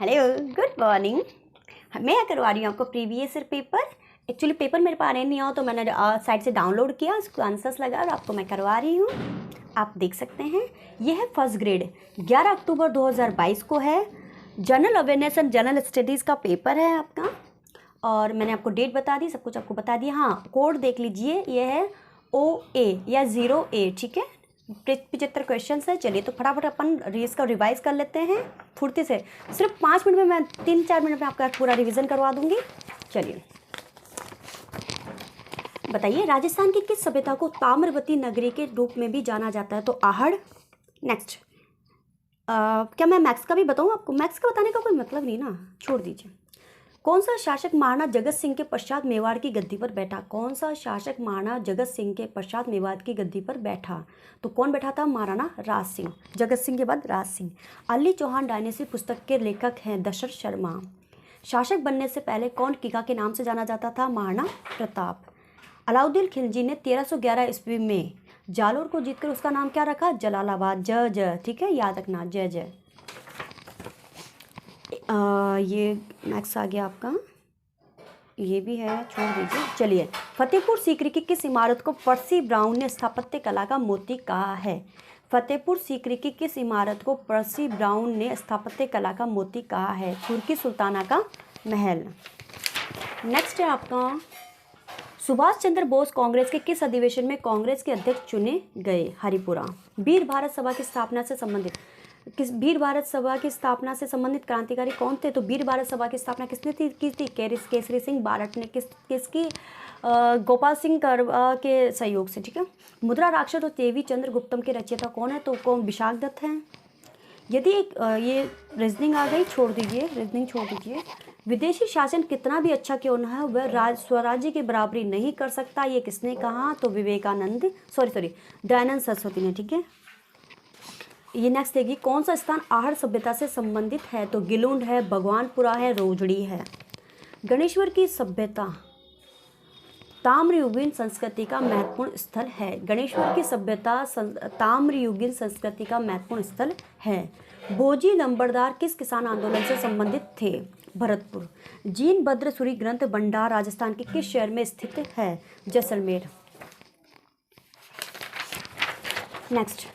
Hello, good morning. मैं करवा रही हूँ आपको previous year paper. Actually paper मेरे पास नहीं हो तो मैंने साइट से डाउनलोड किया, उसको आंसर्स लगा और आपको मैं करवा रही हूँ। आप देख सकते हैं, ये है फर्स्ट ग्रेड, 11 अक्टूबर 2022 को है। General awareness and general studies का पेपर है आपका, और मैंने आपको डेट बता दी, सब कुछ आपको बता दिया। हाँ, कोड देख लीजिए, ये है OA या 0A, ठीक है। 75 क्वेश्चन है। चलिए तो फटाफट अपन इसका रिवाइज कर लेते हैं फुर्ती से। सिर्फ 5 मिनट में, मैं 3-4 मिनट में आपका पूरा रिवीजन करवा दूंगी। चलिए बताइए, राजस्थान की किस सभ्यता को ताम्रवती नगरी के रूप में भी जाना जाता है? तो आहड़। नेक्स्ट, क्या मैं मैथ्स का भी बताऊँ आपको? मैथ्स का बताने का कोई मतलब नहीं ना, छोड़ दीजिए। कौन सा शासक महाराणा जगत सिंह के पश्चात मेवाड़ की गद्दी पर बैठा? कौन सा शासक महाराणा जगत सिंह के पश्चात मेवाड़ की गद्दी पर बैठा? तो कौन बैठा था? महाराणा राज सिंह। जगत सिंह के बाद राज सिंह। अली चौहान डायनेस्टी पुस्तक के लेखक हैं दशरथ शर्मा। शासक बनने से पहले कौन किका के नाम से जाना जाता था? महाराणा प्रताप। अलाउद्दीन खिलजी ने 1311 ईस्वी में जालोर को जीतकर उसका नाम क्या रखा? जलालाबाद। जय जय, ठीक है, याद रखना, जय जय। ये मैक्स आ गया आपका, ये भी है, छोड़ दीजिए। चलिए, फतेहपुर सीकरी की किस इमारत को पर्सी ब्राउन ने स्थापत्य कला का मोती कहा है? फतेहपुर सीकरी की किस इमारत को पर्सी ब्राउन ने स्थापत्य कला का मोती कहा है? तुर्की सुल्ताना का महल। नेक्स्ट है आपका, सुभाष चंद्र बोस कांग्रेस के किस अधिवेशन में कांग्रेस के अध्यक्ष चुने गए? हरिपुरा। वीर भारत सभा की स्थापना से संबंधित वीर भारत सभा की स्थापना से संबंधित क्रांतिकारी कौन थे? तो वीर भारत सभा की स्थापना किसने की थी? केसरी सिंह बारट ने। किसकी? गोपाल सिंह करवा के सहयोग से, ठीक है। मुद्रा राक्षस और देवी चंद्र गुप्तम के रचयिता कौन है? तो कौन? विशाख दत्त हैं। यदि ये रीजनिंग आ गई, छोड़ दीजिए, रीजनिंग छोड़ दीजिए। विदेशी शासन कितना भी अच्छा क्यों न है, वह स्वराज्य की बराबरी नहीं कर सकता, ये किसने कहा? तो विवेकानंद, दयानंद सरस्वती ने, ठीक है। ये नेक्स्ट देगी, कौन सा स्थान आहड़ सभ्यता से संबंधित है? तो गिलुंड है, भगवानपुरा है, रोजड़ी है। गणेश्वर की सभ्यता ताम्रयुगीन संस्कृति का महत्वपूर्ण स्थल है। गणेश्वर की सभ्यता ताम्रयुगीन संस्कृति का महत्वपूर्ण स्थल है। भोजी नंबरदार किस किसान आंदोलन से संबंधित थे? भरतपुर। जीन भद्र सूरी ग्रंथ भंडार राजस्थान के किस शहर में स्थित है? जैसलमेर। नेक्स्ट,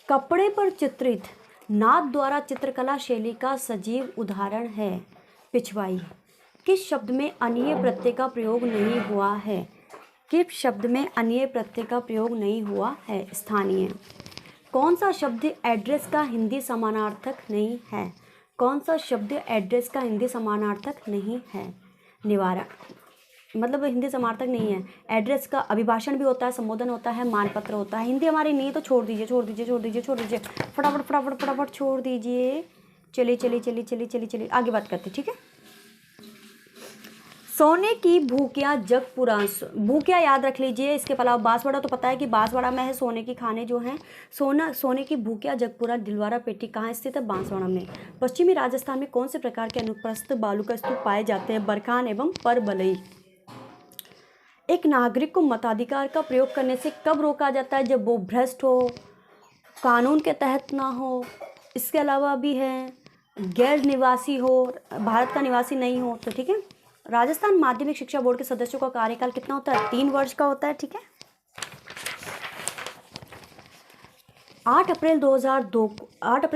कपड़े पर चित्रित नाद द्वारा चित्रकला शैली का सजीव उदाहरण है पिछवाई। किस शब्द में अन्य प्रत्यय का प्रयोग नहीं हुआ है? किस शब्द में अन्य प्रत्यय का प्रयोग नहीं हुआ है? स्थानीय। कौन सा शब्द एड्रेस का हिंदी समानार्थक नहीं है? कौन सा शब्द एड्रेस का हिंदी समानार्थक नहीं है? निवारक, मतलब हिंदी समानार्थक नहीं है। एड्रेस का अभिभाषण भी होता है, संबोधन होता है, मानपत्र होता है। हिंदी हमारी नहीं तो छोड़ दीजिए, छोड़ दीजिए, छोड़ दीजिए, छोड़ दीजिए, फटाफट फटाफट फटाफट छोड़ दीजिए। चलिए चलिए चलिए चलिए चलिए चलिए आगे बात करते, ठीक है। सोने की भूकिया जगपुरा। भूकिया याद रख लीजिए, इसके अलावा बांसवाड़ा तो पता है कि बांसवाड़ा में है सोने की खाने जो हैं। सोने की भूकिया जगपुरा दिलवारा पेटी कहाँ स्थित है? बांसवाड़ा में। पश्चिमी राजस्थान में कौन से प्रकार के अनुप्रस्थ बालू का स्तूप पाए जाते हैं? बरखान एवं परबलई। एक नागरिक को मताधिकार का प्रयोग करने से कब रोका जाता है? जब वो भ्रष्ट हो, कानून के तहत ना हो, इसके अलावा भी है गैर निवासी हो, भारत का निवासी नहीं हो, तो ठीक है। राजस्थान माध्यमिक शिक्षा बोर्ड के सदस्यों का कार्यकाल कितना होता है? 3 वर्ष का होता है, ठीक है। 8 अप्रैल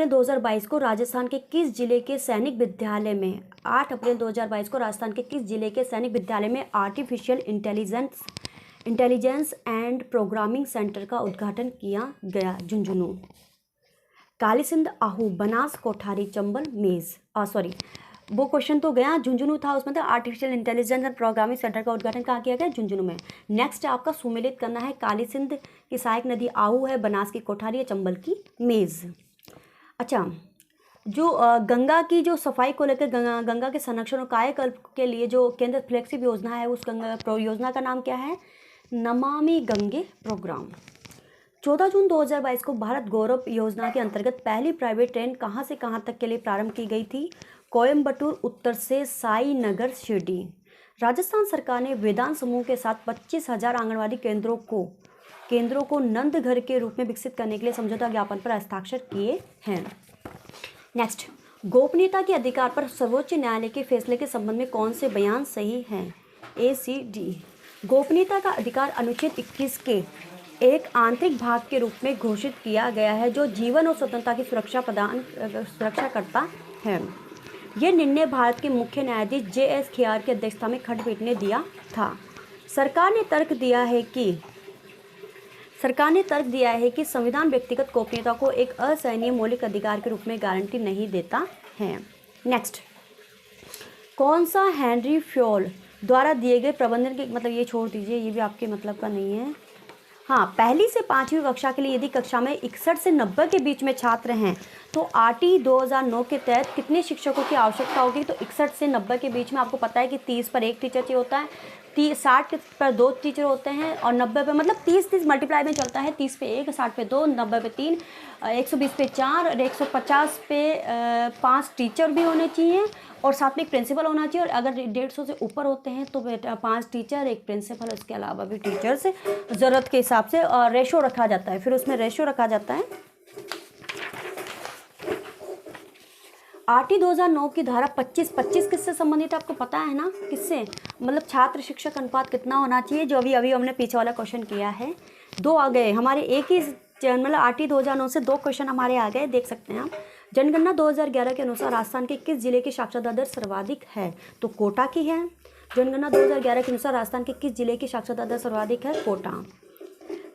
2022 को राजस्थान के किस जिले के सैनिक विद्यालय में 8 अप्रैल 2022 को राजस्थान के किस जिले के सैनिक विद्यालय में artificial intelligence and programming centre का उद्घाटन किया गया? झुंझुनू। कालीसिंध, आहू, बनास, कोठारी, चंबल, मेज। वो क्वेश्चन तो गया, झुंझुनू था, उसमें था artificial intelligence and programming centre का उद्घाटन कहाँ किया गया? झुंझुनू में। नेक्स्ट आपका सुमेलित करना है, कालीसिंध की सहायक नदी आहू है, बनास की कोठारी है, चंबल की मेज। अच्छा, जो गंगा की जो सफाई को लेकर गंगा के संरक्षण और कायाकल्प के लिए जो केंद्र फ्लैगशिप योजना है, उस गंगा योजना का नाम क्या है? नमामि गंगे प्रोग्राम। 14 जून 2022 को भारत गौरव योजना के अंतर्गत पहली प्राइवेट ट्रेन कहाँ से कहाँ तक के लिए प्रारंभ की गई थी? कोयम्बटूर उत्तर से साई नगर शिरडी। राजस्थान सरकार ने वेदांत समूह के साथ 25,000 आंगनवाड़ी केंद्रों को नंद घर के रूप में विकसित करने के लिए समझौता ज्ञापन पर हस्ताक्षर किए हैं। नेक्स्ट, गोपनीयता के अधिकार पर सर्वोच्च न्यायालय के फैसले के संबंध में कौन से बयान सही हैं? ए, सी, डी। गोपनीयता का अधिकार अनुच्छेद 21 के एक आंतरिक भाग के रूप में घोषित किया गया है जो जीवन और स्वतंत्रता की सुरक्षा करता है। यह निर्णय भारत के मुख्य न्यायाधीश J.S. खेयार की अध्यक्षता में खंडपीठ ने दिया था। सरकार ने तर्क दिया है कि संविधान व्यक्तिगत गोपनीयता को एक असहनीय मौलिक अधिकार के रूप में गारंटी नहीं देता है। नेक्स्ट, कौन सा हेनरी फ्योल द्वारा दिए गए प्रबंधन के, मतलब ये छोड़ दीजिए, ये भी आपके मतलब का नहीं है। हाँ, पहली से 5वीं कक्षा के लिए यदि कक्षा में 61 से 90 के बीच में छात्र हैं तो RT 2009 के तहत कितने शिक्षकों की आवश्यकता होगी? तो 61 से 90 के बीच में आपको पता है कि 30 पर 1 टीचर चाहिए होता है, 60 पर 2 टीचर होते हैं और 90 पे मतलब 30 मल्टीप्लाई में चलता है। 30 पे 1, 60 पे 2, 90 पे 3, 120 पे 4 और 150 पे 5 टीचर भी होने चाहिए और साथ में एक प्रिंसिपल होना चाहिए। और अगर 150 से ऊपर होते हैं तो 5 टीचर, 1 प्रिंसिपल, उसके अलावा भी टीचर्स ज़रूरत के हिसाब से रेशो रखा जाता है। फिर उसमें रेशो रखा जाता है। RT 2009 की धारा 25 किससे संबंधित है? आपको पता है ना किससे? मतलब छात्र शिक्षक अनुपात कितना होना चाहिए, जो अभी हमने पीछे वाला क्वेश्चन किया है। 2 आ गए हमारे, एक ही मतलब RT 2009 से 2 क्वेश्चन हमारे आ गए, देख सकते हैं आप। जनगणना 2011 के अनुसार राजस्थान के किस जिले की साक्षरता दर सर्वाधिक है? तो कोटा की है। जनगणना 2011 के अनुसार राजस्थान के किस जिले की साक्षरता दर सर्वाधिक है? कोटा।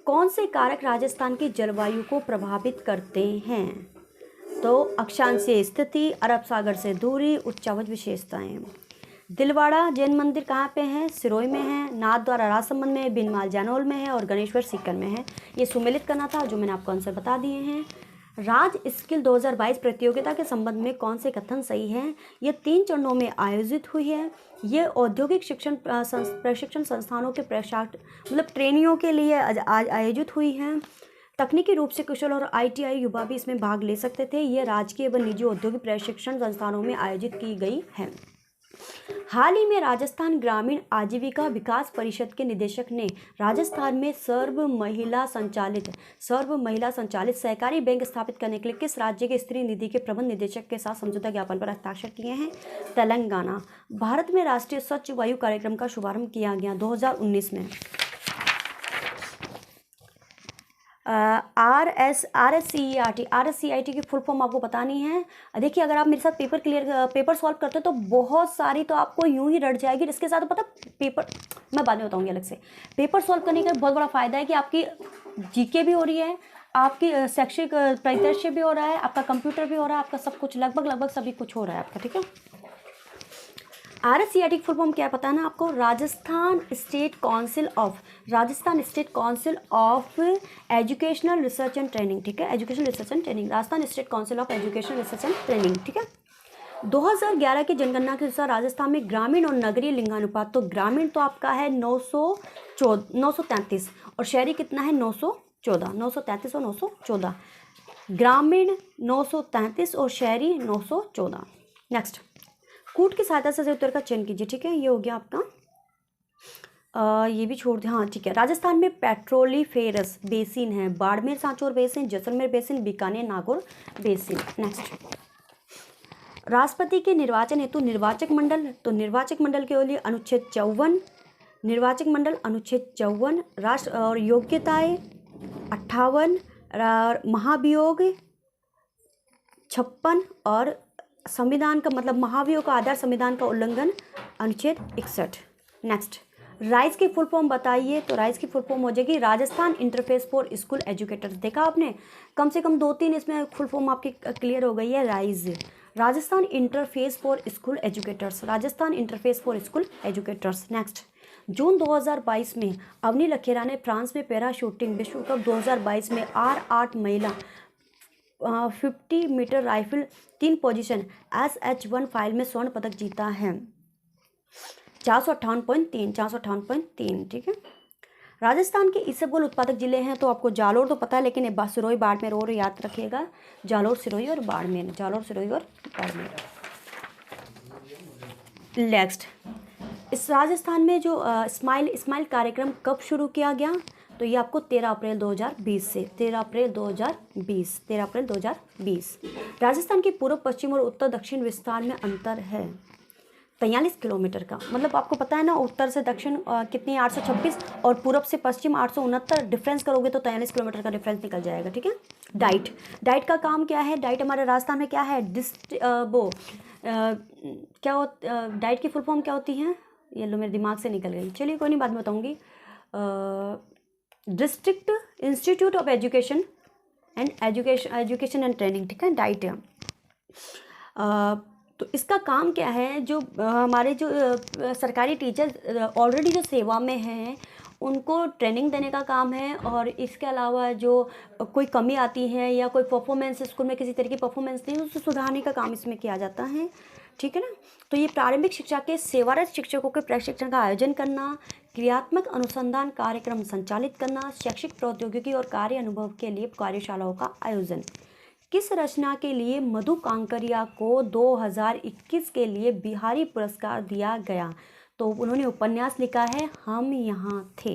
कौन से कारक राजस्थान की जलवायु को प्रभावित करते हैं? तो अक्षांशीय स्थिति, अरब सागर से दूरी, उच्चावच विशेषताएं। दिलवाड़ा जैन मंदिर कहाँ पे है? सिरोही में है। नाथद्वारा राजसमंद में है, बिनमाल जानोल में है और गणेश्वर सीकर में है। ये सुमेलित करना था, जो मैंने आपको आंसर बता दिए हैं। राज स्किल 2022 प्रतियोगिता के संबंध में कौन से कथन सही हैं? ये 3 चरणों में आयोजित हुई है। ये औद्योगिक प्रशिक्षण संस्थानों के मतलब ट्रेनियों के लिए आयोजित हुई है। तकनीकी रूप से कुशल और ITI युवा भी इसमें भाग ले सकते थे। ये राजकीय व निजी औद्योगिक प्रशिक्षण संस्थानों में आयोजित की गई है। हाल ही में राजस्थान ग्रामीण आजीविका विकास परिषद के निदेशक ने राजस्थान में सर्व महिला संचालित सहकारी बैंक स्थापित करने के लिए किस राज्य के स्त्री निधि के प्रबंध निदेशक के साथ समझौता ज्ञापन पर हस्ताक्षर किए हैं? तेलंगाना। भारत में राष्ट्रीय स्वच्छ वायु कार्यक्रम का शुभारंभ किया गया 2019 में। RSCERT की फुल फॉर्म आपको बतानी है। देखिए, अगर आप मेरे साथ पेपर सॉल्व करते हो तो बहुत सारी तो आपको यूं ही रट जाएगी। इसके साथ पता पेपर मैं बाद में बताऊंगी अलग से। पेपर सॉल्व करने का बहुत बड़ा फायदा है कि आपकी GK भी हो रही है, आपकी शैक्षिक परिदृश्य भी हो रहा है, आपका कंप्यूटर भी हो रहा है, आपका सब कुछ लगभग सभी कुछ हो रहा है आपका, ठीक है। RSCERT की फुल फॉर्म क्या पता है ना आपको? Rajasthan state council of educational research and training, ठीक है। Educational research and training, Rajasthan state council of educational research and training, ठीक है। 2011 की जनगणना के अनुसार राजस्थान में ग्रामीण और नगरीय लिंगानुपात, तो ग्रामीण तो आपका है 933 और शहरी कितना है? 933 और 914। ग्रामीण 933 और शहरी 914। नेक्स्ट, कूट की सहायता से उत्तर का चयन कीजिए, ठीक है। ये हो गया आपका। ये भी छोड़ दें, हाँ ठीक है। राजस्थान में पेट्रोलीफेरस बेसिन है, Barmer Sanchore basin, Jaisalmer basin, Bikaner Nagaur basin. Next, राष्ट्रपति के निर्वाचन हेतु निर्वाचक मंडल, तो निर्वाचक मंडल के लिए अनुच्छेद 54, निर्वाचक मंडल अनुच्छेद 54, राष्ट्र और योग्यताएं 58, महाभियोग 56 और संविधान का मतलब महाभियोग का आधार संविधान का उल्लंघन अनुच्छेद 61। नेक्स्ट, राइज की फुल फॉर्म बताइए। तो राइज की फुल फॉर्म हो जाएगी Rajasthan interface for school educators. देखा आपने, कम से कम 2-3 इसमें फुल फॉर्म आपकी क्लियर हो गई है। Rise, Rajasthan interface for school educators, Rajasthan interface for school educators. Next, June 2022 में अवनी लखेरा ने फ्रांस में पैरा शूटिंग विश्व कप 2022 में R8 महिला 50 metre rifle 3 position SH1 file में स्वर्ण पदक जीता है। 458.3, ठीक है। राजस्थान के इसबगोल उत्पादक जिले हैं, तो आपको जालोर तो पता है, लेकिन सिरोही बाड़मेर और याद रखिएगा। जालोर, सिरोही और बाड़मेर, जालोर, सिरोही और बाड़मेर। नेक्स्ट, इस राजस्थान में जो स्माइल कार्यक्रम कब शुरू किया गया? तो ये आपको 13 अप्रैल 2020 से 13 अप्रैल 2020। राजस्थान की पूर्व पश्चिम और उत्तर दक्षिण विस्तार में अंतर है 43 किलोमीटर का। मतलब आपको पता है ना, उत्तर से दक्षिण कितनी 826 और पूर्व से पश्चिम 869। डिफरेंस करोगे तो 43 किलोमीटर का डिफरेंस निकल जाएगा। ठीक है। डाइट का काम क्या है? डाइट हमारे राजस्थान में क्या है? डाइट की फुल फॉर्म क्या होती है? ये लो मेरे दिमाग से निकल गई। चलिए कोई नहीं, बाद में बताऊँगी। District institute of education and training. ठीक है, डाइट। तो इसका काम क्या है? जो हमारे जो सरकारी टीचर ऑलरेडी जो सेवा में हैं उनको ट्रेनिंग देने का काम है, और इसके अलावा जो कोई कमी आती है या कोई परफॉर्मेंस स्कूल में किसी तरह की परफॉर्मेंस नहीं है, उसको सुधारने का काम इसमें किया जाता है। ठीक है ना। तो ये प्रारंभिक शिक्षा के सेवारत शिक्षकों के प्रशिक्षण का आयोजन करना, क्रियात्मक अनुसंधान कार्यक्रम संचालित करना, शैक्षिक प्रौद्योगिकी और कार्य अनुभव के लिए कार्यशालाओं का आयोजन। किस रचना के लिए मधु कांकरिया को 2021 के लिए बिहारी पुरस्कार दिया गया? तो उन्होंने उपन्यास लिखा है हम यहाँ थे।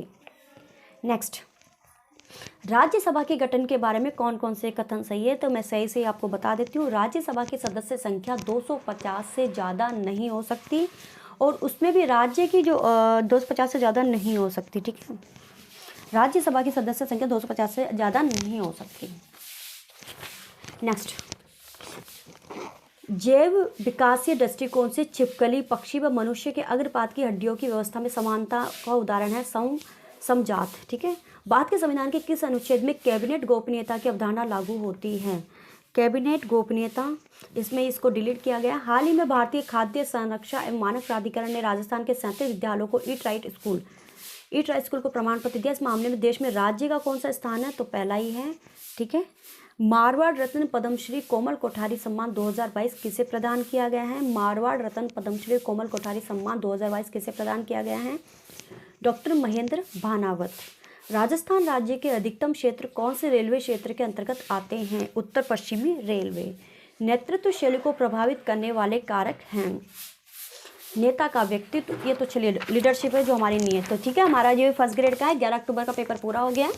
नेक्स्ट, राज्यसभा के गठन के बारे में कौन कौन से कथन सही है? तो मैं सही से आपको बता देती हूँ। राज्यसभा की सदस्य संख्या 250 से ज़्यादा नहीं हो सकती, और उसमें भी राज्य की जो 250 से ज़्यादा नहीं हो सकती। ठीक है, राज्यसभा की सदस्य संख्या 250 से ज़्यादा नहीं हो सकती। नेक्स्ट, जैव विकासीय दृष्टिकोण से छिपकली, पक्षी व मनुष्य के अग्रपाद की हड्डियों की व्यवस्था में समानता का उदाहरण है समजात। ठीक है। भारत के संविधान के किस अनुच्छेद में कैबिनेट गोपनीयता की अवधारणा लागू होती है? कैबिनेट गोपनीयता, इसमें इसको डिलीट किया गया। हाल ही में भारतीय खाद्य संरक्षा एवं मानक प्राधिकरण ने राजस्थान के 37 विद्यालयों को ईट राइट स्कूल को प्रमाण पत्र दिया। इस मामले में देश में राज्य का कौन सा स्थान है? तो पहला ही है। ठीक है। मारवाड़ रत्न पद्मश्री कोमल कोठारी सम्मान 2022 किसे प्रदान किया गया है? मारवाड़ रत्न पद्मश्री कोमल कोठारी सम्मान 2022 किसे प्रदान किया गया है? डॉक्टर महेंद्र भानावत। राजस्थान राज्य के अधिकतम क्षेत्र कौन से रेलवे क्षेत्र के अंतर्गत आते हैं? उत्तर पश्चिमी रेलवे। नेतृत्व शैली को प्रभावित करने वाले कारक हैं। नेता का व्यक्तित्व, ये तो चलिए लीडरशिप है जो हमारी नहीं है। तो ठीक है, हमारा जो फर्स्ट ग्रेड का है 11 अक्टूबर का पेपर पूरा हो गया।